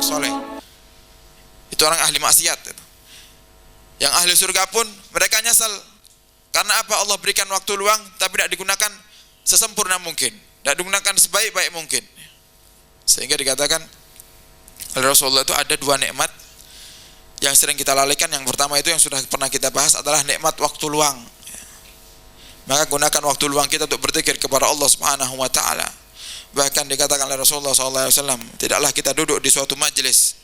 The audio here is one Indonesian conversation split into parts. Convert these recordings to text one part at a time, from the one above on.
soleh. Itu orang ahli maksiat. Yang ahli surga pun mereka nyesal. Karena apa? Allah berikan waktu luang tapi tidak digunakan sesempurna mungkin, tidak digunakan sebaik-baik mungkin. Sehingga dikatakan oleh Rasulullah itu ada dua nikmat yang sering kita lalaikan. Yang pertama itu yang sudah pernah kita bahas adalah nikmat waktu luang. Maka gunakan waktu luang kita untuk berzikir kepada Allah Subhanahu wa taala. Bahkan dikatakan oleh Rasulullah SAW, tidaklah kita duduk di suatu majlis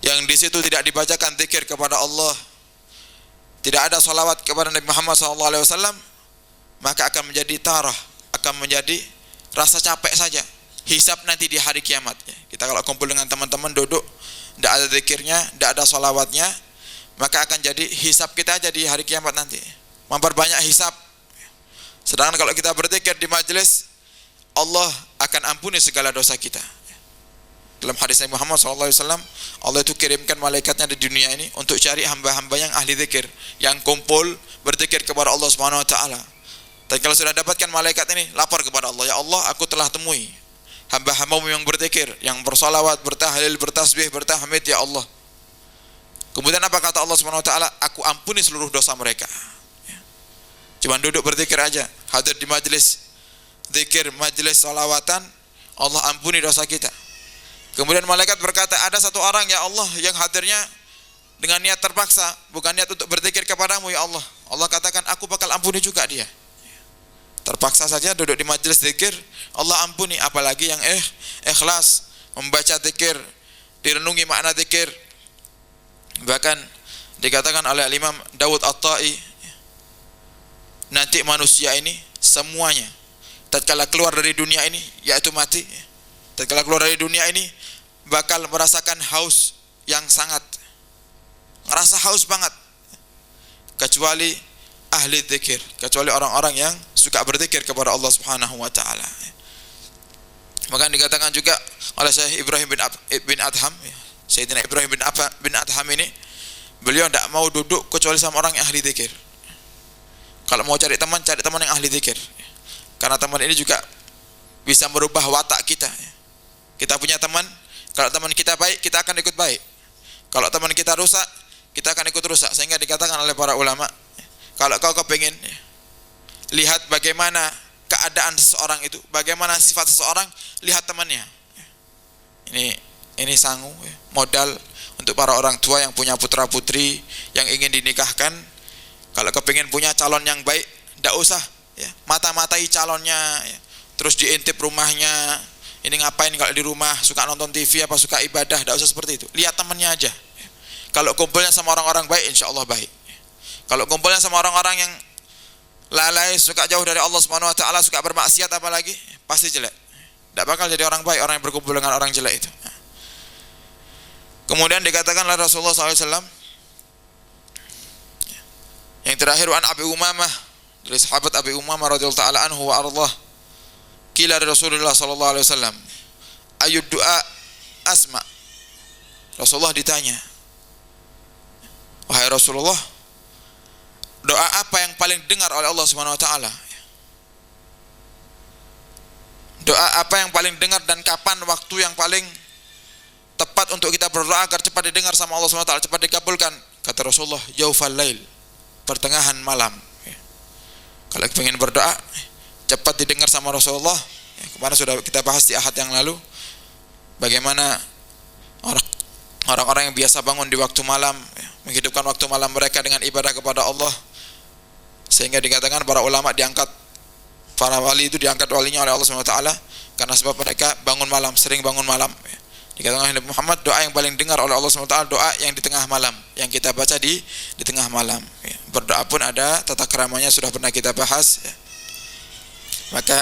yang di situ tidak dibacakan zikir kepada Allah, tidak ada salawat kepada Nabi Muhammad SAW, maka akan menjadi tarah, akan menjadi rasa capek saja. Hisab nanti di hari kiamat. Kita kalau kumpul dengan teman-teman duduk, tidak ada zikirnya, tidak ada salawatnya, maka akan jadi hisab kita aja di hari kiamat nanti. Memperbanyak hisab. Sedangkan kalau kita berzikir di majelis, Allah akan ampuni segala dosa kita. Dalam hadis Nabi Muhammad SAW, Allah itu kirimkan malaikatnya di dunia ini untuk cari hamba-hamba yang ahli zikir, yang kumpul berzikir kepada Allah Subhanahu Wa Taala. Dan kalau sudah dapatkan malaikat ini, lapor kepada Allah, ya Allah, aku telah temui hamba-hambamu yang berzikir, yang bersalawat, bertahlil, bertasbih, bertahmid, ya Allah. Kemudian apa kata Allah Subhanahu Wa Taala? Aku ampuni seluruh dosa mereka. Cuma duduk berzikir aja, hadir di majelis zikir, majelis salawatan, Allah ampuni dosa kita. Kemudian malaikat berkata, ada satu orang ya Allah yang hadirnya dengan niat terpaksa, bukan niat untuk berzikir kepadamu ya Allah. Allah katakan, aku bakal ampuni juga dia. Terpaksa saja duduk di majelis zikir, Allah ampuni. Apalagi yang ikhlas membaca zikir, direnungi makna zikir. Bahkan dikatakan oleh Imam Dawud At-Tai, nanti manusia ini semuanya tatkala keluar dari dunia ini, yaitu mati, tatkala keluar dari dunia ini bakal merasakan haus yang sangat, ngerasa haus banget, kecuali ahli zikir, kecuali orang-orang yang suka berzikir kepada Allah Subhanahu wa taala. Maka dikatakan juga oleh Syekh Ibrahim bin Adham, Sayyidina Ibrahim bin Adham ini, beliau tidak mau duduk kecuali sama orang yang ahli zikir. Kalau mau cari teman yang ahli zikir. Karena teman ini juga bisa merubah watak kita. Kita punya teman, kalau teman kita baik, kita akan ikut baik. Kalau teman kita rusak, kita akan ikut rusak. Sehingga dikatakan oleh para ulama, kalau kau kepingin lihat bagaimana keadaan seseorang itu, bagaimana sifat seseorang, lihat temannya. Ini sangu, modal untuk para orang tua yang punya putra putri yang ingin dinikahkan. Kalau kepingin punya calon yang baik, tidak usah mata-matai calonnya, terus diintip rumahnya. Ini ngapain kalau di rumah, suka nonton TV apa suka ibadah, tidak usah seperti itu. Lihat temannya aja. Kalau kumpulnya sama orang-orang baik, insya Allah baik. Kalau kumpulnya sama orang-orang yang lalai, suka jauh dari Allah Subhanahu Wa Taala, suka bermaksiat apalagi, pasti jelek. Tidak bakal jadi orang baik orang yang berkumpul dengan orang jelek itu. Kemudian dikatakan oleh Rasulullah SAW, yang terakhir, an Abi Umamah, dari sahabat Abi Umamah radhiyallahu ta'ala anhu wa ardhah, qila Rasulullah sallallahu alaihi wasallam, ayu du'a asma. Rasulullah ditanya, wahai Rasulullah, doa apa yang paling dengar oleh Allah Subhanahu wa taala? Doa apa yang paling dengar dan kapan waktu yang paling tepat untuk kita berdoa agar cepat didengar sama Allah Subhanahu wa taala, cepat dikabulkan? Kata Rasulullah, yaufal lail, pertengahan malam. Kalau ingin berdoa cepat didengar sama Rasulullah, kemarin sudah kita bahas di ahad yang lalu, bagaimana orang-orang yang biasa bangun di waktu malam, menghidupkan waktu malam mereka dengan ibadah kepada Allah, sehingga dikatakan para ulama diangkat, para wali itu diangkat walinya oleh Allah SWT karena sebab mereka bangun malam, sering bangun malam. Dikatakan oleh Muhammad, doa yang paling dengar oleh Allah SWT, doa yang di tengah malam, yang kita baca di tengah malam. Berdoa pun ada tata keramanya, sudah pernah kita bahas. Maka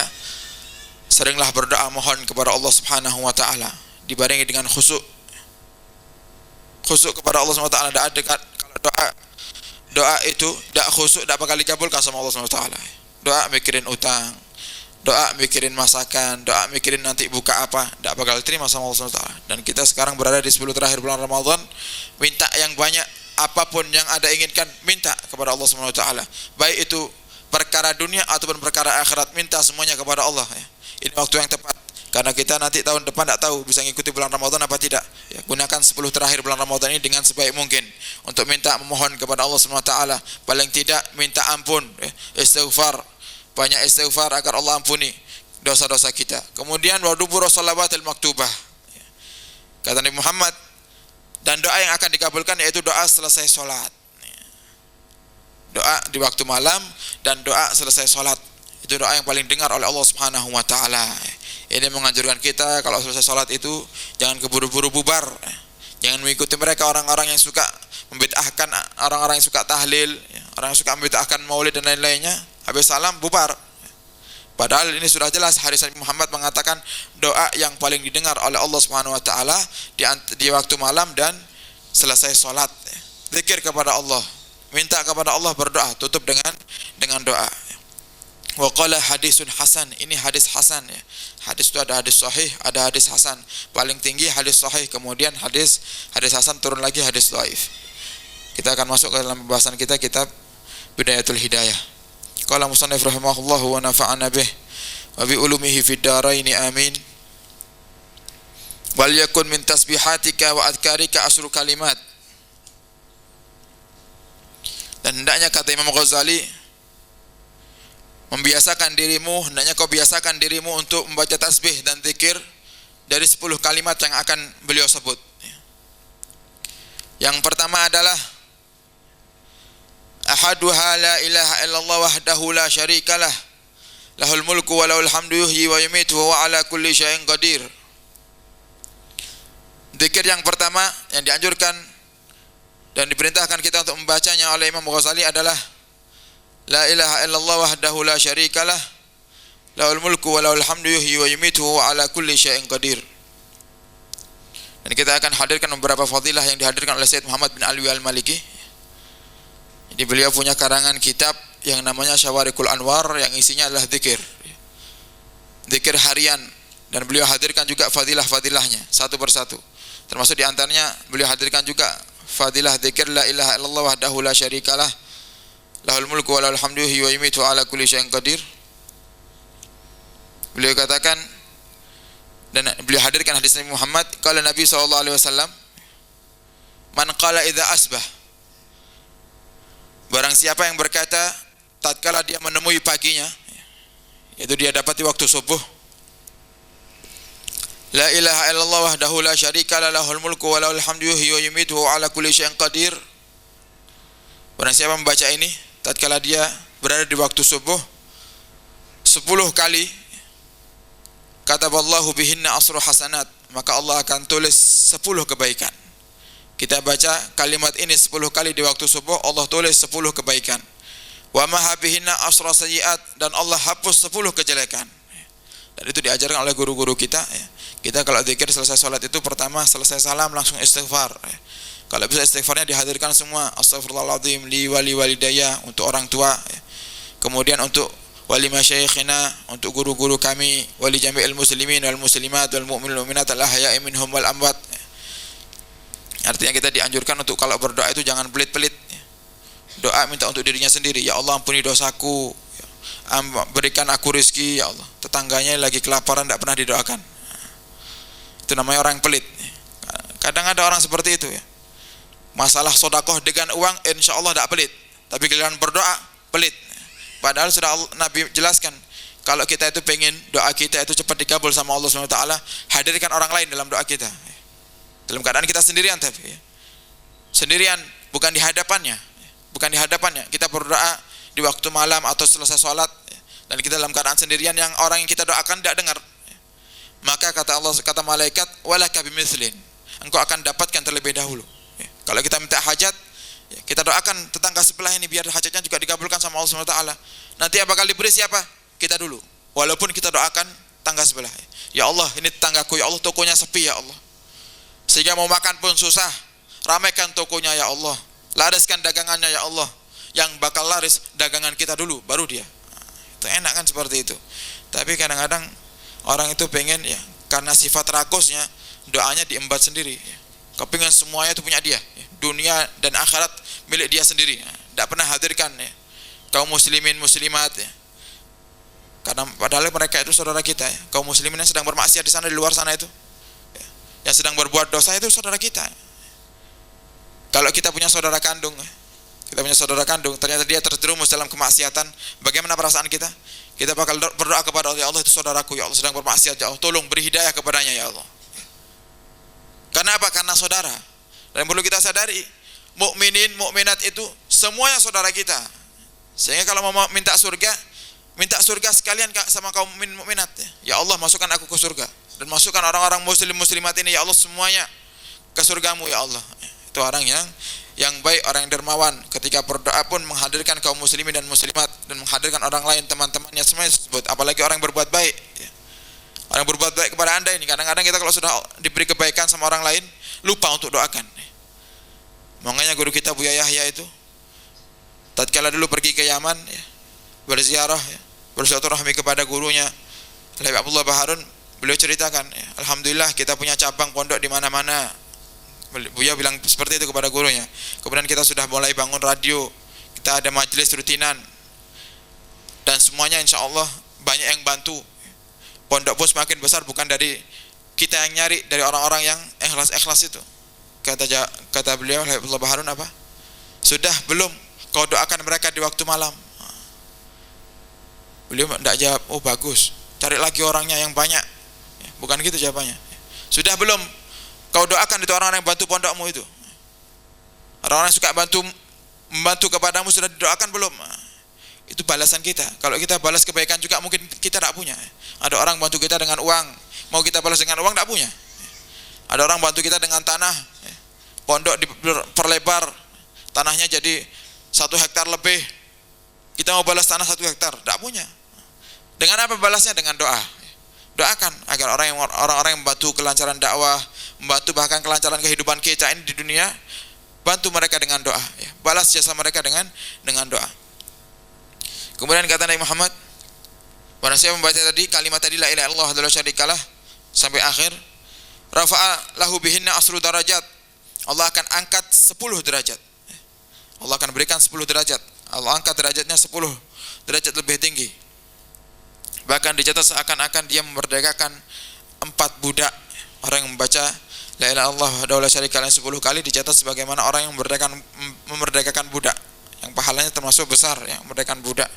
seringlah berdoa mohon kepada Allah Subhanahu wa taala, dibarengi dengan khusyuk. Khusyuk kepada Allah Subhanahu wa taala. Kalau doa itu tidak khusyuk, tidak bakal dikabulkan sama Allah Subhanahu wa taala. Doa mikirin utang, doa mikirin masakan, doa mikirin nanti buka apa, tidak bakal diterima sama Allah Subhanahu wa taala. Dan kita sekarang berada di 10 terakhir bulan Ramadan, minta yang banyak, apapun yang Anda inginkan, minta kepada Allah Subhanahu wa taala. Baik itu perkara dunia ataupun perkara akhirat, minta semuanya kepada Allah. Ini waktu yang tepat. Karena kita nanti tahun depan tidak tahu bisa ngikuti bulan Ramadan apa tidak. Ya, gunakan 10 terakhir bulan Ramadan ini dengan sebaik mungkin untuk minta memohon kepada Allah Subhanahu wa taala. Paling tidak minta ampun, istighfar. Banyak istighfar agar Allah ampuni dosa-dosa kita. Kemudian wa dubur shalawatil maktubah. Kata Nabi Muhammad, dan doa yang akan dikabulkan yaitu doa selesai salat. Doa di waktu malam dan doa selesai salat. Itu doa yang paling dengar oleh Allah Subhanahu wa taala. Ini menganjurkan kita kalau selesai salat itu jangan keburu-buru bubar. Jangan mengikuti mereka orang-orang yang suka membid'ahkan, orang-orang yang suka tahlil, orang yang suka membid'ahkan maulid dan lain-lainnya. Habis salam bubar. Padahal ini sudah jelas hadis Nabi Muhammad mengatakan doa yang paling didengar oleh Allah Subhanahu wa taala di waktu malam dan selesai salat. Zikir kepada Allah, minta kepada Allah, berdoa, tutup dengan doa. Wa qala hadisun hasan, ini hadis hasan ya. Hadis itu ada hadis sahih, ada hadis hasan. Paling tinggi hadis sahih, kemudian hadis hasan, turun lagi hadis dhaif. Kita akan masuk ke dalam pembahasan kita kitab Bidayatul Hidayah. Qala musannif rahimahullahu wa nafa'ana bih wa bi ulumihi fid dharain amin. Wal yakun min tasbihatika wa adhkarika asru kalimat. Dan hendaknya kata Imam Ghazali, hendaknya kau biasakan dirimu untuk membaca tasbih dan zikir dari 10 kalimat yang akan beliau sebut. Yang pertama adalah ahaduha la ilaha illallah wahdahu la syarikalah lahul mulku wa lahul hamdu yuhyi wa yumitu wa ala kulli syai'in qadir. Zikir yang pertama yang dianjurkan dan diperintahkan kita untuk membacanya oleh Imam Ghazali adalah la ilaha illallah wahdahu la syarikalah lahul mulku wa lahul hamdu yuhyi wa yumitu wa ala kulli syai'in qadir. Dan kita akan hadirkan beberapa fadilah yang dihadirkan oleh Sayyid Muhammad bin Alwi Al-Maliki. Jadi beliau punya karangan kitab yang namanya Syawarikul Anwar yang isinya adalah zikir harian, dan beliau hadirkan juga fadilah-fadilahnya satu persatu. Termasuk di antaranya beliau hadirkan juga fadilah zikir la ilaha illallah wahdahu la syarikalah lahul mulku wa lahul hamdu wa yumitu ala kulli syai'in qadir. Beliau katakan, dan beliau hadirkan hadis Nabi Muhammad, qala Nabi sallallahu alaihi wasallam, man qala idza asbah, barang siapa yang berkata tatkala dia menemui paginya, yaitu dia dapat di waktu subuh, la ilaha illallah wahdahu la syarikalah lahul mulku wa lahul hamdu wa yumitu ala kulli syai'in qadir. Barang siapa membaca ini tatkala dia berada di waktu subuh 10 kali, kataballahu bihinna asru hasanat, maka Allah akan tulis 10 kebaikan. Kita baca kalimat ini 10 kali di waktu subuh, Allah tulis 10 kebaikan. Wa maha bihinna asra sayyiat, dan Allah hapus 10 kejelekan. Dan itu diajarkan oleh guru-guru kita ya. Kita kalau zikir selesai salat itu pertama selesai salam langsung istighfar ya. Kalau bisa istighfarnya dihadirkan semua, astaghfirullahaladzim li wali walidayya, untuk orang tua ya. Kemudian untuk wali masyayikhina, untuk guru-guru kami, wali jami'il muslimin wal muslimat wal mu'minul mu'minat al ahya'i minhum wal amwat ya. Artinya kita dianjurkan untuk kalau berdoa itu jangan pelit-pelit ya. Doa minta untuk dirinya sendiri, ya Allah ampuni dosaku ya. Berikan aku rezeki ya Allah. Tetangganya lagi kelaparan tidak pernah didoakan, itu namanya orang pelit ya. Kadang ada orang seperti itu ya. Masalah sodakoh dengan uang insya Allah tidak pelit, tapi giliran berdoa pelit. Padahal sudah Nabi jelaskan, kalau kita itu pengen doa kita itu cepat dikabul sama Allah SWT, hadirkan orang lain dalam doa kita. Dalam keadaan kita sendirian, tapi sendirian, bukan di hadapannya. Kita berdoa di waktu malam atau selesai sholat, dan kita dalam keadaan sendirian yang orang yang kita doakan tidak dengar. Maka kata Allah, kata malaikat, walaka bimithlin, engkau akan dapatkan terlebih dahulu. Kalau kita minta hajat, kita doakan tetangga sebelah ini biar hajatnya juga dikabulkan sama Allah SWT. Nanti yang bakal diberi siapa? Kita dulu. Walaupun kita doakan tangga sebelah. Ya Allah, ini tetanggaku, ya Allah tokonya sepi ya Allah, sehingga mau makan pun susah. Ramaikan tokonya ya Allah, lariskan dagangannya ya Allah. Yang bakal laris dagangan kita dulu, baru dia. Itu enak kan seperti itu. Tapi kadang-kadang orang itu pengen ya, karena sifat rakusnya doanya diembat sendiri ya. Kepingin semuanya itu punya dia, dunia dan akhirat milik dia sendiri. Tidak pernah hadirkan ya kaum muslimin muslimat ya. Karena padahal mereka itu saudara kita ya. Kaum muslimin yang sedang bermaksiat di sana, di luar sana itu ya. Yang sedang berbuat dosa itu saudara kita. Kalau kita punya saudara kandung, ternyata dia terjerumus dalam kemaksiatan, bagaimana perasaan kita? Kita bakal berdoa kepada Allah, ya Allah itu saudaraku, ya Allah sedang bermaksiat, ya Allah tolong beri hidayah kepadanya ya Allah. Karena apa? Karena saudara. Dan perlu kita sadari, mukminin, mukminat itu semuanya saudara kita. Sehingga kalau mau minta surga sekalian sama kaum mukmin mukminat. Ya Allah masukkan aku ke surga dan masukkan orang-orang muslim muslimat ini ya Allah semuanya ke surgamu ya Allah. Itu orang yang baik, orang yang dermawan, ketika berdoa pun menghadirkan kaum muslimin dan muslimat dan menghadirkan orang lain, teman-temannya semuanya disebut. Apalagi orang yang berbuat baik ya. Orang yang berbuat baik kepada Anda ini, kadang-kadang kita kalau sudah diberi kebaikan sama orang lain lupa untuk doakan. Makanya guru kita Buya Yahya itu tatkala dulu pergi ke Yaman ya, berziarah ya, bersilaturahmi kepada gurunya Habib Abdullah Baharun, beliau ceritakan ya, alhamdulillah kita punya cabang pondok di mana-mana. Buya bilang seperti itu kepada gurunya. Kemudian kita sudah mulai bangun radio, kita ada majelis rutinan, dan semuanya insya Allah banyak yang bantu. Pondok pun semakin besar bukan dari kita yang nyari, dari orang-orang yang ikhlas itu. Kata beliau Habibullah Baharun apa? Sudah belum kau doakan mereka di waktu malam? Beliau tidak jawab, oh bagus, cari lagi orangnya yang banyak. Bukan gitu jawabannya. Sudah belum kau doakan itu orang-orang yang bantu pondokmu itu? Orang-orang yang suka membantu kepadamu sudah didoakan belum? Itu balasan kita. Kalau kita balas kebaikan juga mungkin kita tidak punya. Ada orang bantu kita dengan uang, mau kita balas dengan uang tidak punya. Ada orang bantu kita dengan tanah, pondok diperlebar, tanahnya jadi 1 hektar lebih, kita mau balas tanah 1 hektar, tidak punya. Dengan apa balasnya? Dengan doa. Doakan agar orang-orang yang membantu kelancaran dakwah, membantu bahkan kelancaran kehidupan kita ini di dunia, bantu mereka dengan doa ya. Balas jasa mereka dengan doa. Kemudian kata Nabi Muhammad, barang siapa membaca tadi kalimat tadi la ilaha illallah wahdahu la syarikalah sampai akhir, rafa'a lahu bihinna asru darajat, Allah akan angkat 10 derajat. Allah akan berikan 10 derajat. Allah angkat derajatnya 10 derajat lebih tinggi. Bahkan dicatat seakan-akan dia memerdekakan 4 budak. Orang yang membaca la ilaha illallah wahdahu la syarikalah 10 kali dicatat sebagaimana orang yang memerdekakan budak, yang pahalanya termasuk besar ya, memerdekakan budak.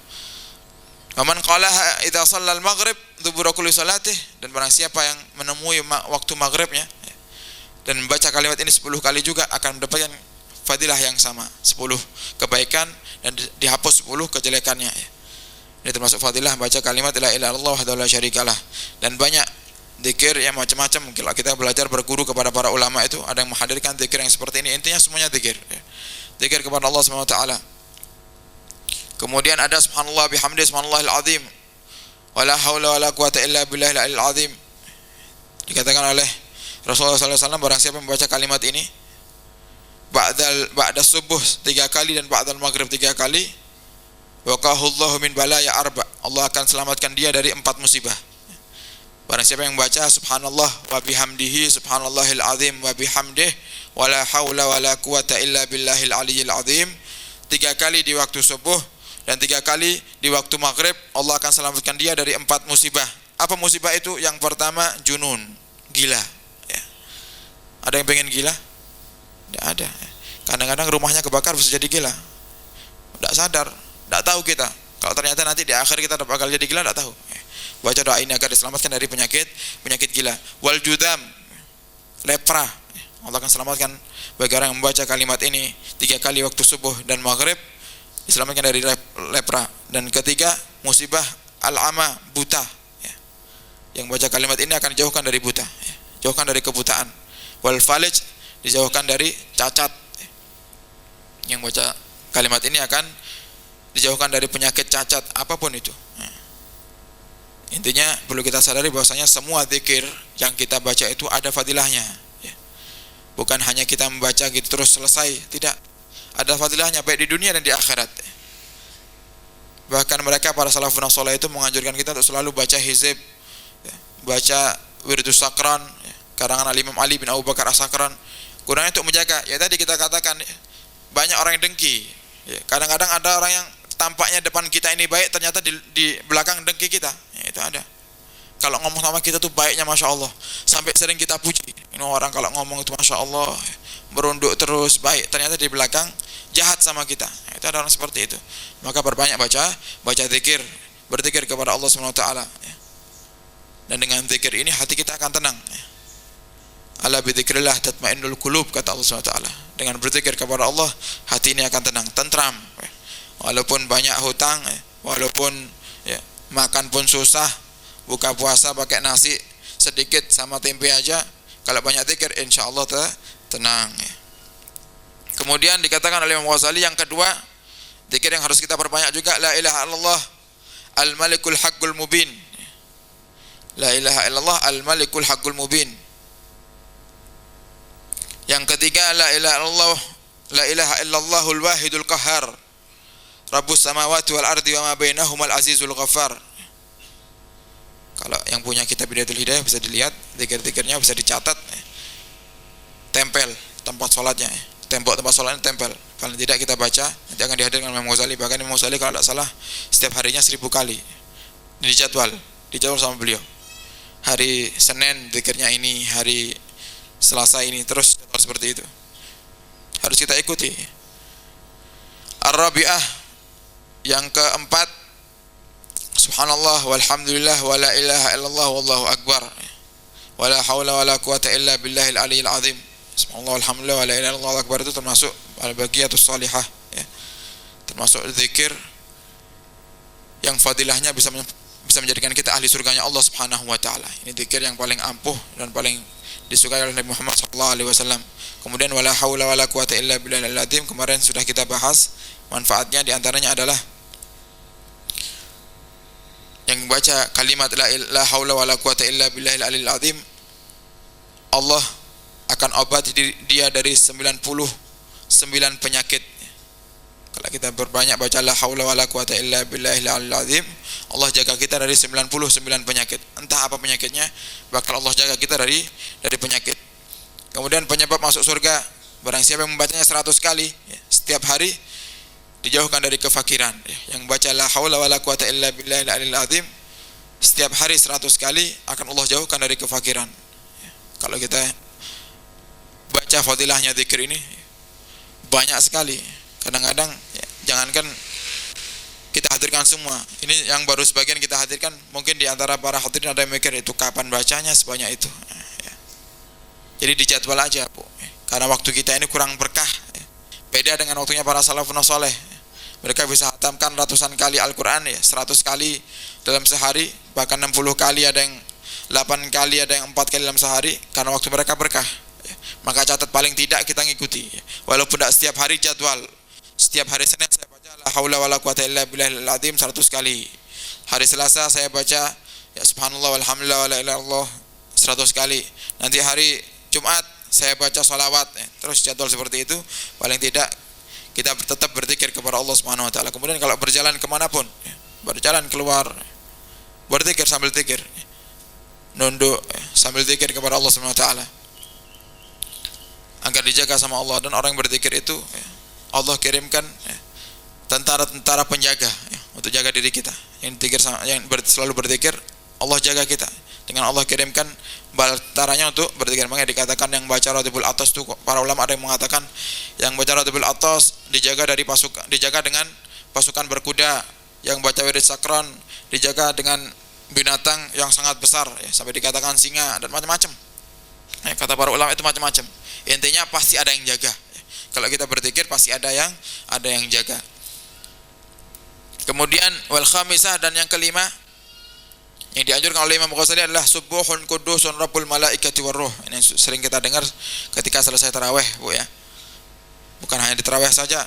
Waman qalaha idza shallal maghrib dubura kulli salatih, dan barang siapa yang menemui waktu maghribnya dan membaca kalimat ini 10 kali juga akan mendapatkan fadilah yang sama, 10 kebaikan dan dihapus 10 kejelekannya ya. Ini termasuk fadilah baca kalimat la ilaha illallah wahdahu la syarikalah. Dan banyak zikir yang macam-macam. Kalau kita belajar berguru kepada para ulama itu ada yang menghadirkan zikir yang seperti ini. Intinya semuanya zikir ya. Zikir kepada Allah Subhanahu wa taala. Kemudian ada subhanallah bihamdi subhanallahil azim wala haula wala quwata illa billahil aliyil azim. Dikatakan oleh Rasulullah sallallahu alaihi wasallam, barang siapa membaca kalimat ini ba'da subuh 3 kali dan ba'dal maghrib 3 kali, waqahullahu min balaya arba, Allah akan selamatkan dia dari 4 musibah. Barang siapa yang membaca subhanallah wa bihamdihi subhanallahil azim wa bihamdih wala haula wala quwata illa billahil aliyil azim 3 kali di waktu subuh dan 3 kali di waktu maghrib, Allah akan selamatkan dia dari 4 musibah. Apa musibah itu? Yang pertama junun, gila ya. Ada yang pengen gila? Tidak ada. Kadang-kadang rumahnya kebakar bisa jadi gila, tidak sadar, tidak tahu kita. Kalau ternyata nanti di akhir kita bakal jadi gila, tidak tahu. Baca doa ini agar diselamatkan dari penyakit gila. Wal judam, lepra, Allah akan selamatkan bagi orang yang membaca kalimat ini 3 kali waktu subuh dan maghrib, diselamatkan dari lepra. Dan ketiga, musibah al-ama, buta ya. Yang baca kalimat ini akan dijauhkan dari buta ya. Jauhkan dari kebutaan. Wal falij, dijauhkan dari cacat ya. Yang baca kalimat ini akan dijauhkan dari penyakit cacat apapun itu ya. Intinya perlu kita sadari bahwasanya semua zikir yang kita baca itu ada fadilahnya ya. Bukan hanya kita membaca gitu terus selesai, tidak. Ada fadilahnya baik di dunia dan di akhirat. Bahkan mereka para salafun saleh itu menganjurkan kita untuk selalu baca hizib ya, baca wirdus sakran ya, karangan Imam Ali bin Abu Bakar As-Sakran, gunanya untuk menjaga. Ya tadi kita katakan ya, banyak orang yang dengki ya. Kadang-kadang ada orang yang tampaknya depan kita ini baik, ternyata di belakang dengki kita itu ada. Kalau ngomong sama kita tuh baiknya Masya Allah, sampai sering kita puji. Ini orang kalau ngomong itu Masya Allah, merunduk terus, baik. Ternyata di belakang jahat sama kita. Itu ada orang seperti itu. Maka perbanyak baca zikir, berzikir kepada Allah SWT. Dan dengan zikir ini hati kita akan tenang. Ala bidzikrillah tatmainnul qulub, kata Allah SWT. Dengan berzikir kepada Allah, hati ini akan tenang, tentram. Walaupun banyak hutang, walaupun makan pun susah, buka puasa pakai nasi sedikit sama tempe aja, kalau banyak zikir insyaallah tenang. Kemudian dikatakan oleh Imam Ghazali yang kedua, zikir yang harus kita perbanyak juga, la ilaha illallah al-malikul haqqul mubin. La ilaha illallah al-malikul haqqul mubin. Yang ketiga, la ilaha illallahul wahidul qahhar, rabbus samawati wal ardi wa ma bainahumal azizul ghaffar. Kalau yang punya kitab Bidayatul Hidayah bisa dilihat zikir-zikirnya, bisa dicatat, tempel tempat sholatnya, tembok tempat sholatnya tempel. Paling tidak kita baca, nanti akan dihadirkan Imam Ghazali. Bahkan Imam Ghazali kalau tidak salah setiap harinya 1000 kali dijadwal sama beliau. Hari Senin zikirnya ini, hari Selasa ini, terus seperti itu. Harus kita ikuti. Ar-Rabi'ah yang keempat, subhanallah walhamdulillah wa la ilaha illallah wallahu akbar wa la hawla wa la quwata illa billahil aliyil azim. Subhanallah walhamdulillah wa la ilaha illallah wallahu akbar itu termasuk al-baqiyatus salihah, ya. Termasuk zikir yang fadilahnya bisa menjadikan kita ahli surganya Allah Subhanahu wa taala. Ini zikir yang paling ampuh dan paling disukai oleh Nabi Muhammad sallallahu alaihi wasallam. Kemudian wala haula wala quwata illa billahil azim, kemarin sudah kita bahas manfaatnya, di antaranya adalah yang membaca kalimat la haula wala quwata illa billahil aliyil azim, Allah akan obati dia dari 99 penyakit. Kalau kita berbanyak baca la haula wala quwata illa billahil aliyil azim, Allah jaga kita dari 99 penyakit. Entah apa penyakitnya, bakal Allah jaga kita dari penyakit. Kemudian penyebab masuk surga, barang siapa yang membacanya 100 kali setiap hari, dijauhkan dari kefakiran. Yang baca la haula wala quwata illa billahil aliyil azim setiap hari 100 kali akan Allah jauhkan dari kefakiran. Kalau kita baca fadilahnya zikir ini banyak sekali. Kadang-kadang jangankan kita hadirkan semua, ini yang baru sebagian kita hadirkan. Mungkin di antara para hadirin ada yang mikir, itu kapan bacanya sebanyak itu? Jadi dijadwal aja, Bu. Karena waktu kita ini kurang berkah. Beda dengan waktunya para salafun saleh. Mereka bisa hatamkan ratusan kali Al-Quran, 100 kali dalam sehari, bahkan 60 kali, ada yang 8 kali, ada yang 4 kali dalam sehari, karena waktu mereka berkah. Maka catat paling tidak kita ngikuti. Walaupun tidak setiap hari jadwal. Setiap hari Senin saya baca la haula wala quwata illa billahil azim 100 kali. Hari Selasa saya baca subhanallah walhamdulillah wala ilaha illallah 100 kali. Nanti hari Jumat saya baca salawat, terus jadwal seperti itu. Paling tidak kita tetap berzikir kepada Allah Subhanahu wa taala. Kemudian kalau berjalan kemanapun, berjalan keluar, berzikir sambil zikir, nunduk sambil zikir kepada Allah Subhanahu wa taala, agar dijaga sama Allah. Dan orang yang berzikir itu Allah kirimkan tentara-tentara penjaga untuk jaga diri kita. Yang selalu berzikir, Allah jaga kita. Dengan Allah kirimkan tentaranya untuk berzikir. Makanya dikatakan yang baca Ratibul Atas itu, para ulama ada yang mengatakan yang baca Ratibul Atas dijaga dengan pasukan berkuda, yang baca Wirid Sakron dijaga dengan binatang yang sangat besar, sampai dikatakan singa dan macam-macam. Kata para ulama itu macam-macam. Intinya pasti ada yang jaga. Kalau kita berzikir pasti ada yang jaga. Kemudian wal khamisah, dan yang kelima yang dianjurkan oleh Imam Ghazali adalah subuhun kudusun rabbul malaikati warruh. Ini sering kita dengar ketika selesai tarawih, Bu, ya. Bukan hanya di tarawih saja,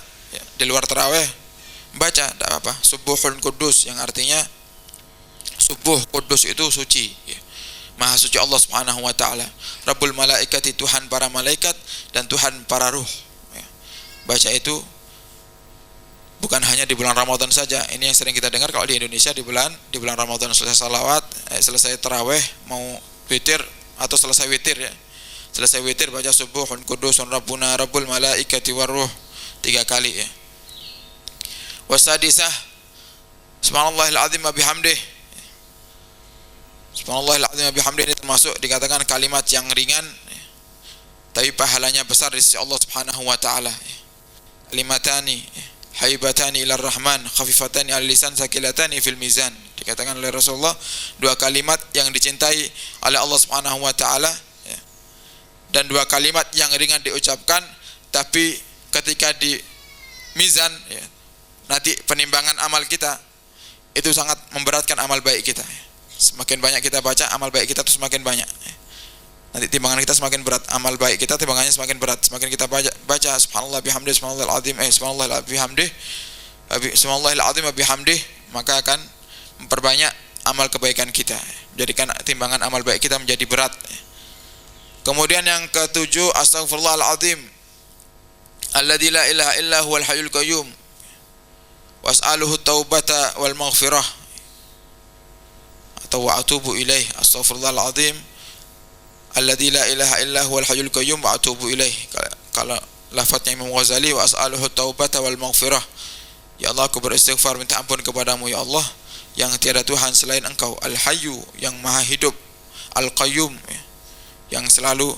di luar tarawih baca, tidak apa-apa, subuhun kudus, yang artinya subuh kudus itu suci, Maha suci Allah Subhanahu wa taala. Rabbul malaikati, Tuhan para malaikat dan Tuhan para ruh. Baca itu bukan hanya di bulan Ramadan saja. Ini yang sering kita dengar kalau di Indonesia di bulan Ramadan, selesai salawat, selesai tarawih, mau witir atau selesai witir, selesai witir baca subuhun kudusun rabbuna rabbul malaikati warruh 3 kali, Wasadisah subhanallahil azim wa bihamdih Subhanallahil azim wa bihamdihi ini termasuk dikatakan kalimat yang ringan tapi pahalanya besar di sisi Allah Subhanahu wa taala. Kalimatani haibatani ilar rahman khafifatani al lisan sakilatani fil mizan. Dikatakan oleh Rasulullah, dua kalimat yang dicintai oleh Allah Subhanahu wa taala dan dua kalimat yang ringan diucapkan tapi ketika di mizan nanti penimbangan amal kita itu sangat memberatkan amal baik kita. Semakin banyak kita baca, amal baik kita itu semakin banyak. Nanti timbangan kita semakin berat, amal baik kita timbangannya semakin berat. Semakin kita baca subhanallah bihamdih, subhanallahil azim, subhanallah bihamdih, subhanallahil azim bihamdih, maka akan memperbanyak amal kebaikan kita. Jadikan timbangan amal baik kita menjadi berat. Kemudian yang ketujuh, astaghfirullahal azim alladzi la ilaha illa huwal hayyul qayyum was'aluhu taubata wal maghfirah atau wa atubu ilaih. Astaghfirullahal azim alladzi la ilaha illa huwal hayyul qayyum wa atubu ilaih. Kalau lafadznya Imam Ghazali, wa as'aluhu taubata wal maghfirah, ya Allah aku beristighfar minta ampun kepadamu ya Allah yang tiada Tuhan selain Engkau, al hayyu yang maha hidup, al qayyum yang selalu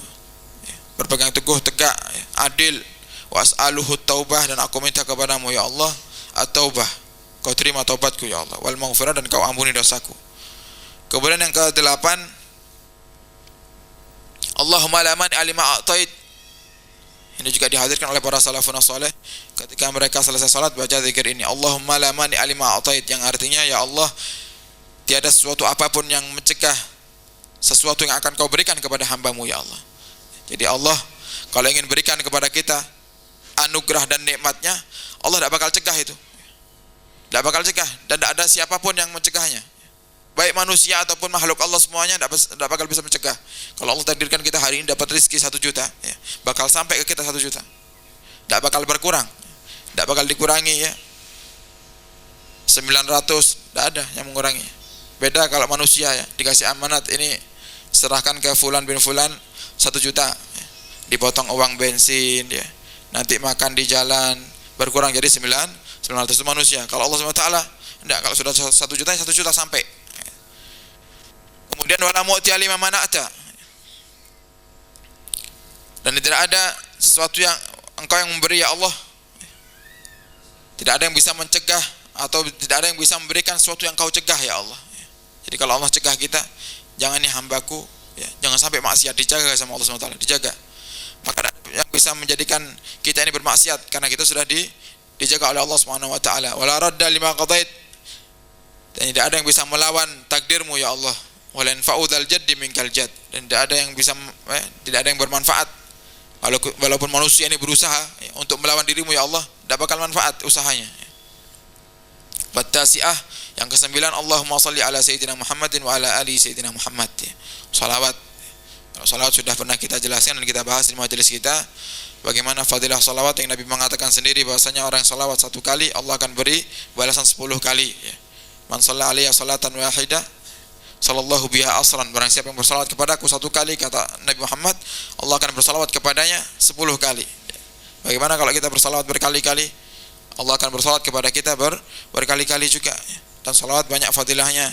berpegang teguh tegak, adil, wa as'aluhu taubah dan aku minta kepadamu ya Allah at-taubah, kau terima taubatku ya Allah, wal maghfirah dan kau ampuni dosaku. Kemudian yang ke-8, Allahumma la mani alima a'tait. Ini juga dihadirkan oleh para salafun saleh ketika mereka selesai salat baca zikir ini, Allahumma la mani alima a'tait, yang artinya ya Allah tiada sesuatu apapun yang mencegah sesuatu yang akan kau berikan kepada hambamu ya Allah. Jadi Allah kalau ingin berikan kepada kita anugerah dan nikmatnya, Allah tidak bakal cegah itu, tidak bakal cegah, dan tidak ada siapapun yang mencegahnya, baik manusia ataupun makhluk Allah semuanya tidak bakal bisa mencegah. Kalau Allah takdirkan kita hari ini dapat rezeki 1 juta, bakal sampai ke kita 1 juta, tidak bakal berkurang, tidak bakal dikurangi 900, tidak ada yang mengurangi. Beda kalau manusia dikasih amanat ini serahkan ke fulan bin fulan 1 juta, dipotong uang bensin nanti makan di jalan berkurang jadi 900 itu manusia. Kalau Allah SWT enggak, kalau sudah 1 juta 1 juta sampai. Kemudian wala mu'tiya lima mana'ta, dan tidak ada sesuatu yang engkau yang memberi ya Allah, tidak ada yang bisa mencegah atau tidak ada yang bisa memberikan sesuatu yang kau cegah ya Allah. Jadi kalau Allah cegah kita, jangan nih hambaku jangan sampai maksiat, dijaga sama Allah SWT, dijaga. Maka yang bisa menjadikan kita ini bermaksiat karena kita sudah dijaga oleh Allah Subhanahu wa taala. Wala radda lima qadait, dan tidak ada yang bisa melawan takdirmu ya Allah. Wala yanfa'u dzal jaddi minkal jadd, dan tidak ada yang bisa tidak ada yang bermanfaat walaupun manusia ini berusaha untuk melawan dirimu ya Allah, tidak bakal manfaat usahanya. At-tasi'ah, yang ke-9, Allahumma shalli ala sayyidina Muhammadin wa ala ali sayyidina Muhammad. Salawat. Salawat sudah pernah kita jelaskan dan kita bahas di majelis kita bagaimana fadilah salawat yang Nabi mengatakan sendiri bahwasanya orang salawat 1 kali Allah akan beri balasan 10 kali. Man shalla alaihi salatan wahidah sallallahu biha asran, barang siapa yang bersalawat kepadaku 1 kali, kata Nabi Muhammad, Allah akan bersalawat kepadanya 10 kali. Bagaimana kalau kita bersalawat berkali-kali? Allah akan bersalawat kepada kita berkali-kali juga. Dan salawat banyak fadilahnya.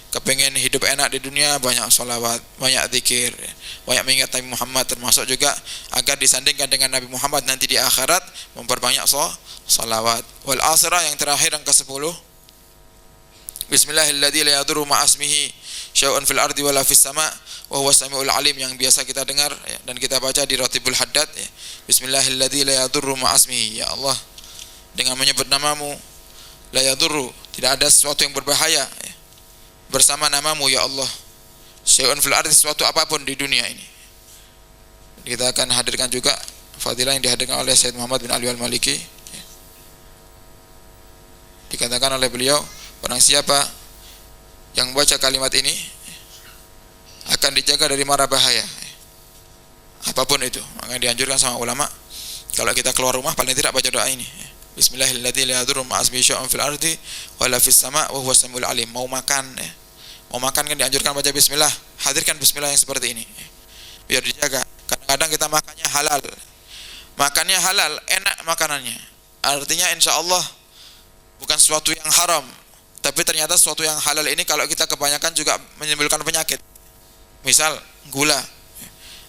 Kepengen hidup enak di dunia, banyak salawat, banyak zikir, banyak mengingat Nabi Muhammad, termasuk juga agar disandingkan dengan Nabi Muhammad nanti di akhirat, memperbanyak salawat. Wal asrah, yang terakhir yang ke-10, Bismillahilladzi la yadurru ma'asmihi syai'un fil ardi wala fis sama' wa huwas samiul alim, yang biasa kita dengar dan kita baca di Ratibul Haddad. Bismillahilladzi la yadurru ma'asmihi, ya Allah dengan menyebut namamu, la yadurru, tidak ada sesuatu yang berbahaya bersama namamu ya Allah, syai'un fil ardi, sesuatu apapun di dunia ini. Kita akan hadirkan juga fadilah yang dihadirkan oleh Sayyid Muhammad bin Ali al-Maliki. Dikatakan oleh beliau, barang siapa yang baca kalimat ini akan dijaga dari mara bahaya apapun itu. Maka dianjurkan sama ulama kalau kita keluar rumah paling tidak baca doa ini, Bismillahilladzi la yadurru ma'asmihi syai'un fil ardi wala fis sama' wa huwas samiul alim. Mau makan kan dianjurkan baca bismillah, hadirkan bismillah yang seperti ini biar dijaga. Kadang-kadang kita makannya halal, enak makanannya, artinya insyaallah bukan sesuatu yang haram, Tapi ternyata sesuatu yang halal ini kalau kita kebanyakan juga menimbulkan penyakit. Misal gula.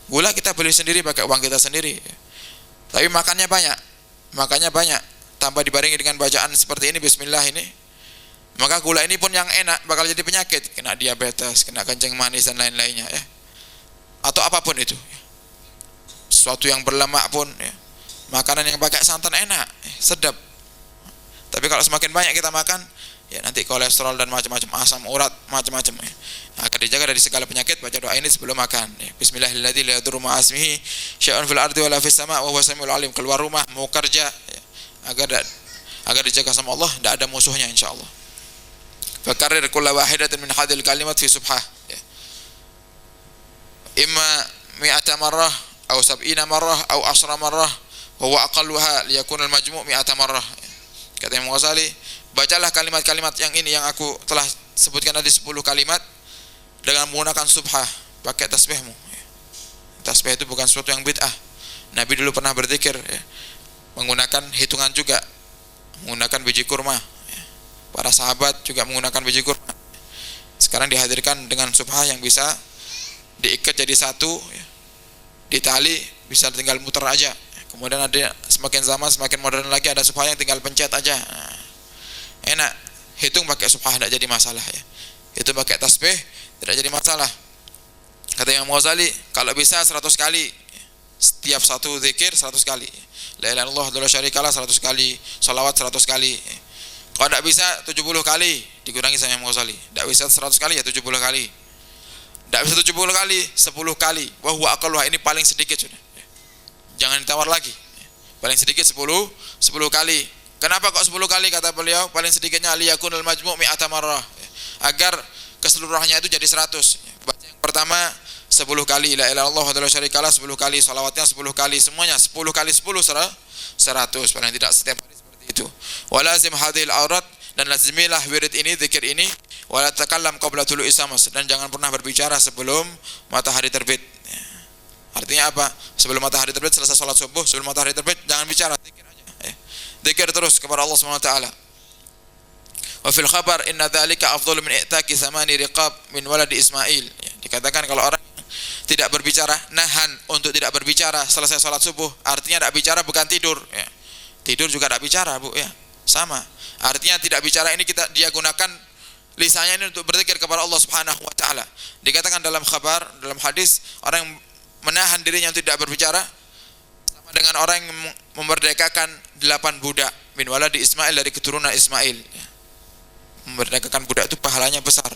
Gula kita beli sendiri pakai uang kita sendiri. Tapi makannya banyak. Tanpa dibarengi dengan bacaan seperti ini, bismillah ini, maka gula ini pun yang enak bakal jadi penyakit, kena diabetes, kena kencing manis dan lain-lainnya ya. Atau apapun itu. Sesuatu yang berlemak pun ya. Makanan yang pakai santan enak, sedap. Tapi kalau semakin banyak kita makan, ya nanti kolesterol dan macam-macam, asam urat, macam-macam ya. Akan dijaga dari segala penyakit. Baca doa ini sebelum makan ya. Bismillahirrahmanirrahim, la yadurru ma asmihi syai'un fil ardi wala fis sama' wa huwa samiul alim. Keluar rumah mau kerja ya, agar dijaga sama Allah, tidak ada musuhnya insyaallah. Fakarir kulla wahidatin min hadhil kalimat fi subhah ya. Imma mi'ata marrah aw sab'ina marrah aw asra marrah wa huwa aqalluha liyakuna al-majmu' mi'ata marrah. Kata Imam Ghazali, bacalah kalimat-kalimat yang ini yang aku telah sebutkan tadi 10 kalimat dengan menggunakan subhah, pakai tasbihmu. Tasbih itu bukan sesuatu yang bid'ah. Nabi dulu pernah berzikir ya, menggunakan hitungan juga, menggunakan biji kurma. Para sahabat juga menggunakan biji kurma. Sekarang dihadirkan dengan subhah yang bisa diikat jadi satu ya, ditali, bisa tinggal muter aja. Kemudian ada semakin zaman semakin modern lagi, ada subhah yang tinggal pencet aja. Enak, hitung pakai subhah tidak jadi masalah ya. Itu pakai tasbih tidak jadi masalah. Kata Imam Ghazali, kalau bisa 100 kali, setiap satu zikir 100 kali. La ilaha illallah wahdahu la syarikalah 100 kali, salawat 100 kali. Kalau tidak bisa 70 kali, dikurangi sama Imam Ghazali. Tidak bisa 100 kali ya 70 kali. Tidak bisa 70 kali, 10 kali. Wah huwa aqalluha, ini paling sedikit sudah. Jangan ditawar lagi. Paling sedikit 10 kali. Kenapa kok 10 kali kata beliau? Paling sedikitnya liyakunul majmu' mi'ata marrah. Agar keseluruhannya itu jadi 100. Baca yang pertama 10 kali la ilaha illallah wahdahu la syarikalah 10 kali, salawatnya 10 kali, semuanya 10 kali 10 100. Paling tidak setiap hari seperti itu. Walazim hadhil aurat, dan lazimilah wirid ini, zikir ini. Wala takallam qabla tulu'i syams, dan jangan pernah berbicara sebelum matahari terbit. Artinya apa? Sebelum matahari terbit, selesai salat subuh, sebelum matahari terbit jangan bicara, zikir aja. Zikir terus kepada Allah Subhanahu wa taala. Wa fil khabar inna dzalika afdalu min i'taqi samani riqab min waladi Ismail. Ya, dikatakan kalau orang tidak berbicara, nahan untuk tidak berbicara selesai salat subuh, artinya tidak bicara bukan tidur ya. Tidur juga tidak bicara, Bu ya. Sama. Artinya tidak bicara ini dia gunakan lisannya ini untuk berzikir kepada Allah Subhanahu wa taala. Dikatakan dalam khabar, dalam hadis, orang yang menahan dirinya untuk tidak berbicara sama dengan orang yang memerdekakan 8 budak min waladi Ismail, dari keturunan Ismail. Memerdekakan budak itu pahalanya besar.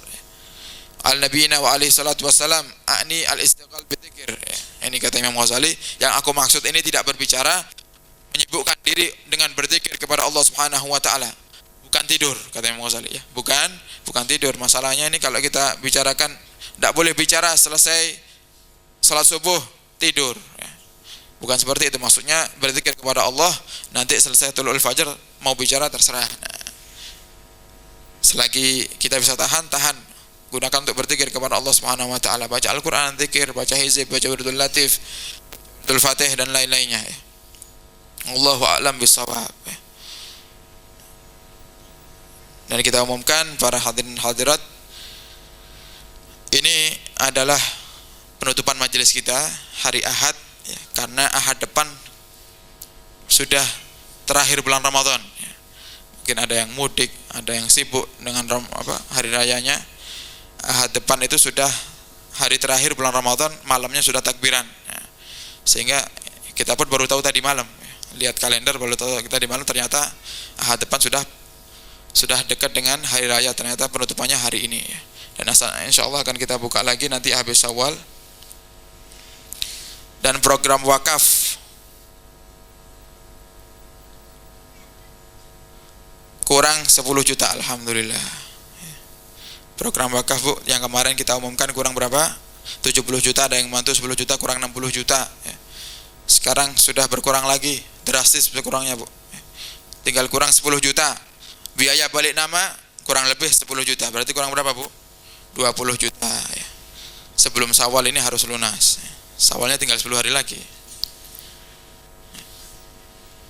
Al-nabiyina wa alaihi salatu wassalam a'ni al-istiqlal bidzikir. Ini kata Imam Ghazali, yang aku maksud ini tidak berbicara, menyibukkan diri dengan berzikir kepada Allah Subhanahu wa taala. Bukan tidur, kata Imam Ghazali ya. Bukan tidur. Masalahnya ini kalau kita bicarakan, tidak boleh bicara selesai salat subuh tidur ya. Bukan seperti itu maksudnya, berzikir kepada Allah, nanti selesai tulu'ul fajar mau bicara terserah. Selagi kita bisa tahan, gunakan untuk berzikir kepada Allah Subhanahu wa taala, baca Al-Qur'an, zikir, baca hizib, baca wirdul latif, wirdul fatih dan lain-lainnya ya. Allahu a'lam bishawab ya. Dan kita umumkan para hadirin hadirat, ini adalah penutupan majelis kita hari Ahad ya, karena Ahad depan sudah terakhir bulan Ramadan ya. Mungkin ada yang mudik, ada yang sibuk dengan hari rayanya. Ahad depan itu sudah hari terakhir bulan Ramadan, malamnya sudah takbiran ya. Sehingga kita pun baru tahu tadi malam ya. Lihat kalender baru tahu kita di malam, ternyata Ahad depan sudah dekat dengan hari raya, ternyata penutupannya hari ini ya. Dan insyaallah akan kita buka lagi nanti habis Syawal. Dan program wakaf kurang 10 juta alhamdulillah. Program wakaf Bu yang kemarin kita umumkan kurang berapa? 70 juta, ada yang bantu 10 juta, kurang 60 juta ya. Sekarang sudah berkurang lagi, drastis berkurangnya Bu. Tinggal kurang 10 juta. Biaya balik nama kurang lebih 10 juta. Berarti kurang berapa Bu? 20 juta ya. Sebelum Syawal ini harus lunas. Syawalnya tinggal 10 hari lagi.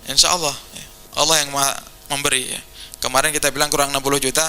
Insya Allah Allah yang memberi ya. Kemarin kita bilang kurang 60 juta,